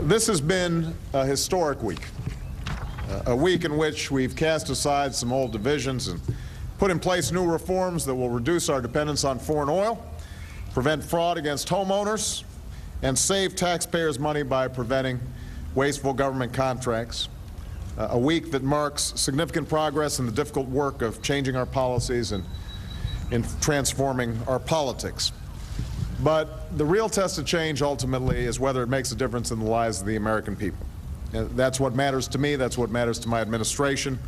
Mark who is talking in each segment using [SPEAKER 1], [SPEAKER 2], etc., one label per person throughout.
[SPEAKER 1] This has been a historic week, a week in which we've cast aside some old divisions and put in place new reforms that will reduce our dependence on foreign oil, prevent fraud against homeowners, and save taxpayers' money by preventing wasteful government contracts. A week that marks significant progress in the difficult work of changing our policies and in transforming our politics. But the real test of change ultimately is whether it makes a difference in the lives of the American people. That's what matters to me. That's what matters to my administration.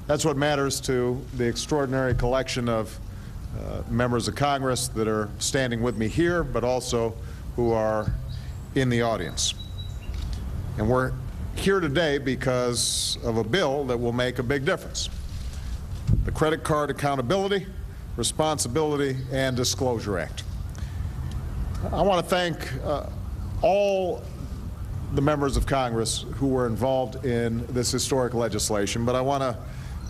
[SPEAKER 1] That's what matters to the extraordinary collection of members of Congress that are standing with me here, but also who are in the audience. And we're here today because of a bill that will make a big difference. The Credit Card Accountability, Responsibility, and Disclosure Act. I want to thank all the members of Congress who were involved in this historic legislation, but I want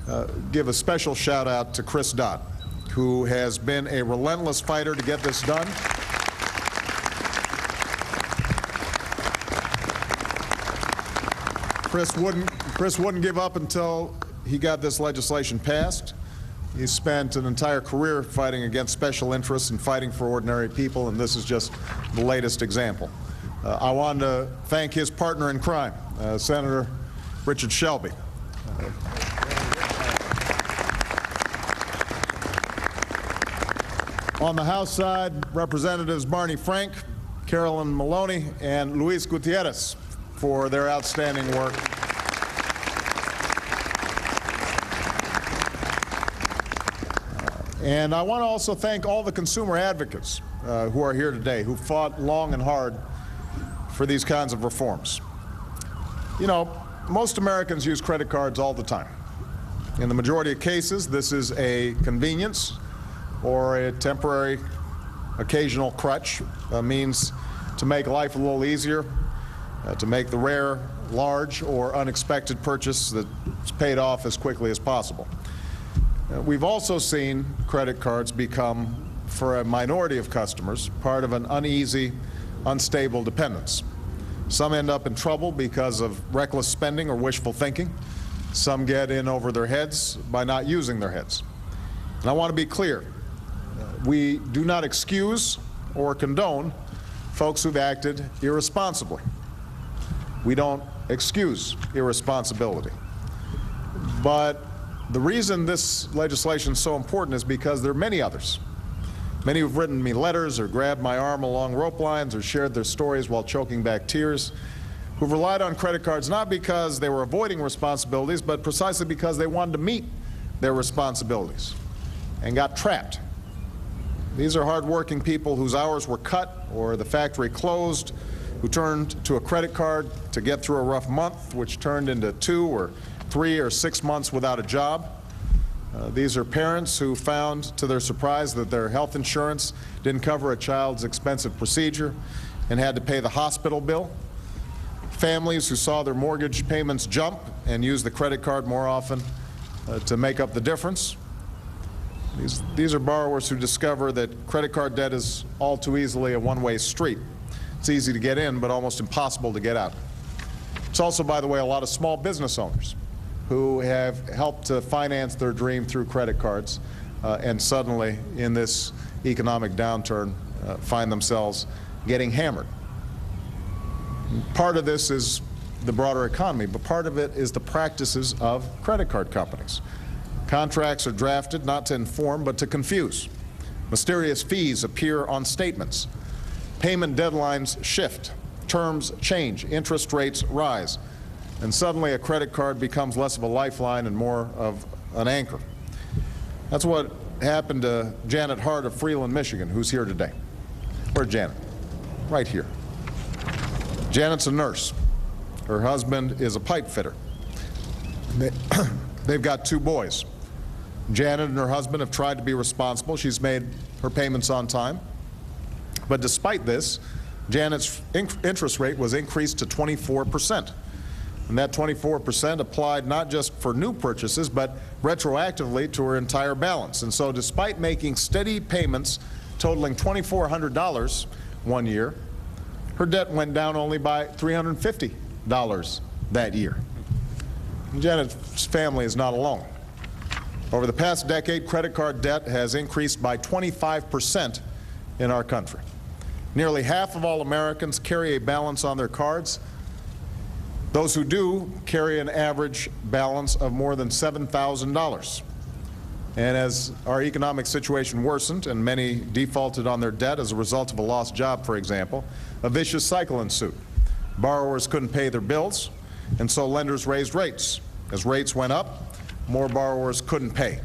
[SPEAKER 1] to give a special shout out to Chris Dodd, who has been a relentless fighter to get this done. Chris wouldn't give up until he got this legislation passed. He spent an entire career fighting against special interests and fighting for ordinary people, and this is just the latest example. I want to thank his partner in crime, Senator Richard Shelby. On the House side, Representatives Barney Frank, Carolyn Maloney, and Luis Gutierrez for their outstanding work. And I want to also thank all the consumer advocates who are here today, who fought long and hard for these kinds of reforms. You know, most Americans use credit cards all the time. In the majority of cases, this is a convenience or a temporary, occasional crutch, a means to make life a little easier, to make the rare, large, or unexpected purchase that's paid off as quickly as possible. We've also seen credit cards become, for a minority of customers, part of an uneasy, unstable dependence. Some end up in trouble because of reckless spending or wishful thinking. Some get in over their heads by not using their heads. And I want to be clear. We do not excuse or condone folks who've acted irresponsibly. We don't excuse irresponsibility. But the reason this legislation is so important is because there are many others. Many who've written me letters or grabbed my arm along rope lines or shared their stories while choking back tears, who've relied on credit cards not because they were avoiding responsibilities, but precisely because they wanted to meet their responsibilities and got trapped. These are hardworking people whose hours were cut or the factory closed, who turned to a credit card to get through a rough month, which turned into 2 or 3 or 6 months without a job. These are parents who found, to their surprise, that their health insurance didn't cover a child's expensive procedure and had to pay the hospital bill. Families who saw their mortgage payments jump and used the credit card more often to make up the difference. These are borrowers who discover that credit card debt is all too easily a one-way street. It's easy to get in, but almost impossible to get out. It's also, by the way, a lot of small business owners who have helped to finance their dream through credit cards and suddenly, in this economic downturn, find themselves getting hammered. Part of this is the broader economy, but part of it is the practices of credit card companies. Contracts are drafted not to inform, but to confuse. Mysterious fees appear on statements. Payment deadlines shift. Terms change. Interest rates rise. And suddenly a credit card becomes less of a lifeline and more of an anchor. That's what happened to Janet Hart of Freeland, Michigan, who's here today. Where's Janet? Right here. Janet's a nurse. Her husband is a pipe fitter. They've got 2 boys. Janet and her husband have tried to be responsible. She's made her payments on time. But despite this, Janet's interest rate was increased to 24%. And that 24% applied not just for new purchases, but retroactively to her entire balance. And so despite making steady payments totaling $2,400 one year, Her debt went down only by $350 that year. And Janet's family is not alone. Over the past decade, credit card debt has increased by 25% in our country. Nearly half of all Americans carry a balance on their cards. Those who do carry an average balance of more than $7,000. And as our economic situation worsened and many defaulted on their debt as a result of a lost job, for example, a vicious cycle ensued. Borrowers couldn't pay their bills, and so lenders raised rates. As rates went up, more borrowers couldn't pay.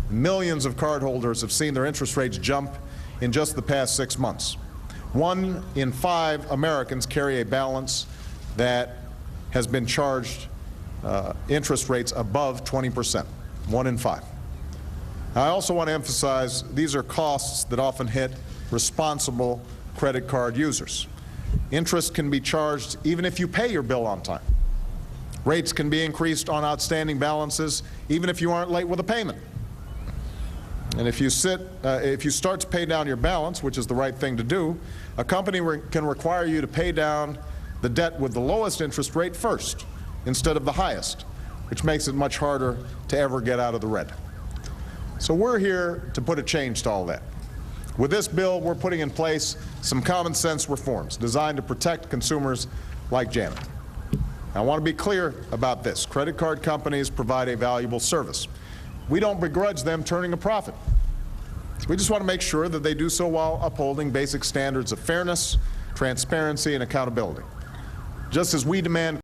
[SPEAKER 1] Millions of cardholders have seen their interest rates jump in just the past 6 months. 1 in 5 Americans carry a balance that has been charged interest rates above 20%. 1 in 5. I also want to emphasize these are costs that often hit responsible credit card users. Interest can be charged even if you pay your bill on time. Rates can be increased on outstanding balances even if you aren't late with a payment. And if you start to pay down your balance, which is the right thing to do, a company can require you to pay down the debt with the lowest interest rate first instead of the highest, which makes it much harder to ever get out of the red. So we're here to put a change to all that. With this bill, we're putting in place some common sense reforms designed to protect consumers like Janet. I want to be clear about this. Credit card companies provide a valuable service. We don't begrudge them turning a profit. We just want to make sure that they do so while upholding basic standards of fairness, transparency, and accountability. Just as we demand